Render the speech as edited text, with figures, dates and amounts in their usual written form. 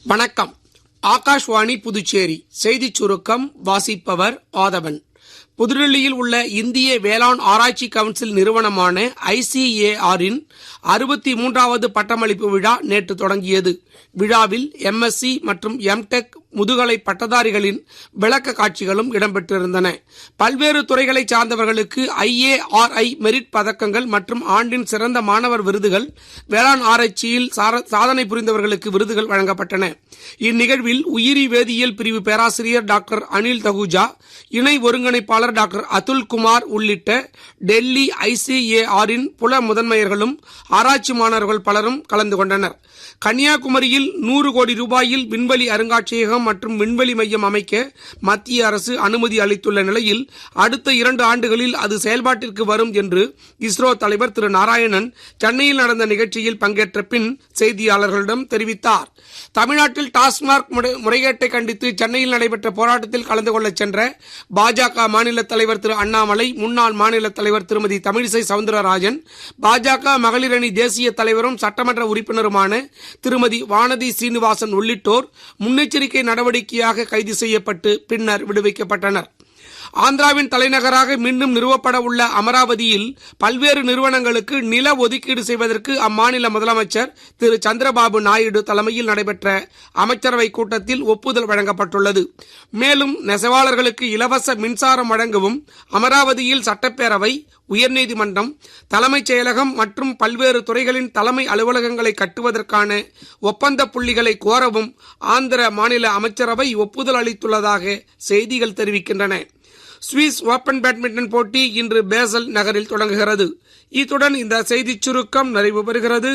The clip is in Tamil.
வணக்கம். ஆகாஷ்வாணி புதுச்சேரி செய்திச் சுருக்கம் வாசிப்பவர் ஆதவன். புதுடில்லியில் உள்ள இந்திய வேளாண் ஆராய்ச்சி கவுன்சில் நிறுவனமான ICAR-இன் 63வது பட்டமளிப்பு விழா நேற்று தொடங்கியது. விழாவில் MSc மற்றும் MTech முதுகலை பட்டதாரிகளின் விளக்க காட்சிகளும் இடம்பெற்றிருந்தன. பல்வேறு துறைகளை சார்ந்தவர்களுக்கு IARI மெரிட் பதக்கங்கள் மற்றும் ஆண்டின் சிறந்த மாணவர் விருதுகள், வேளாண் ஆராய்ச்சியில் சாதனை புரிந்தவர்களுக்கு விருதுகள் வழங்கப்பட்டன. இந்நிகழ்வில் உயிரி வேதியியல் பிரிவு பேராசிரியர் டாக்டர் அனில் தகுஜா, இணை ஒருங்கிணைப்பாளர் டாக்டர் அதுல் குமார் உள்ளிட்ட டெல்லி ICAR-இன் புல முதன்மையர்களும் ஆராய்ச்சி மாணவர்கள் பலரும் கலந்து கொண்டனர். கன்னியாகுமரியில் 100 கோடி ரூபாயில் விண்வெளி அருங்காட்சியகம் மற்றும் விண்வெளி மையம் அமைக்க மத்திய அரசு அனுமதி அளித்துள்ள நிலையில் அடுத்த 2 ஆண்டுகளில் அது செயல்பாட்டிற்கு வரும் என்று இஸ்ரோ தலைவர் திரு நாராயணன் சென்னையில் நடந்த நிகழ்ச்சியில் பங்கேற்ற பின் செய்தியாளர்களிடம் தெரிவித்தார். தமிழ்நாட்டில் டாஸ்மாக் முறைகேட்டை கண்டித்து சென்னையில் நடைபெற்ற போராட்டத்தில் கலந்து கொள்ள சென்ற பாஜக மாநில தலைவர் திரு அண்ணாமலை, முன்னாள் மாநில தலைவர் திருமதி தமிழிசை சவுந்தரராஜன், பாஜக மகளிர் அணி தேசிய தலைவரும் சட்டமன்ற உறுப்பினருமான திருமதி வானதி சீனிவாசன் உள்ளிட்டோர் முன்னெச்சரிக்கை நடவடிக்கையாக கைது செய்யப்பட்டு பின்னர் விடுவிக்கப்பட்டனர். ஆந்திராவின் தலைநகராக மீண்டும் நிறுவப்பட உள்ள அமராவதியில் பல்வேறு நிறுவனங்களுக்கு நில ஒதுக்கீடு செய்வதற்கு அம்மாநில முதலமைச்சர் திரு சந்திரபாபு நாயுடு தலைமையில் நடைபெற்ற அமைச்சரவை கூட்டத்தில் ஒப்புதல் வழங்கப்பட்டுள்ளது. மேலும் நெசவாளர்களுக்கு இலவச மின்சாரம் வழங்கவும் அமராவதியில் சட்டப்பேரவை, உயர்நீதிமன்றம், தலைமைச் செயலகம் மற்றும் பல்வேறு துறைகளின் தலைமை அலுவலகங்களை கட்டுவதற்கான ஒப்பந்த புள்ளிகளை கோரவும் ஆந்திர மாநில அமைச்சரவை ஒப்புதல் அளித்துள்ளதாக செய்திகள் தெரிவிக்கின்றன. சுவிஸ் ஓபன் பேட்மிண்டன் போட்டி இன்று பேசல் நகரில் தொடங்குகிறது. இத்துடன் இந்த செய்திச் சுருக்கம் நிறைவு பெறுகிறது.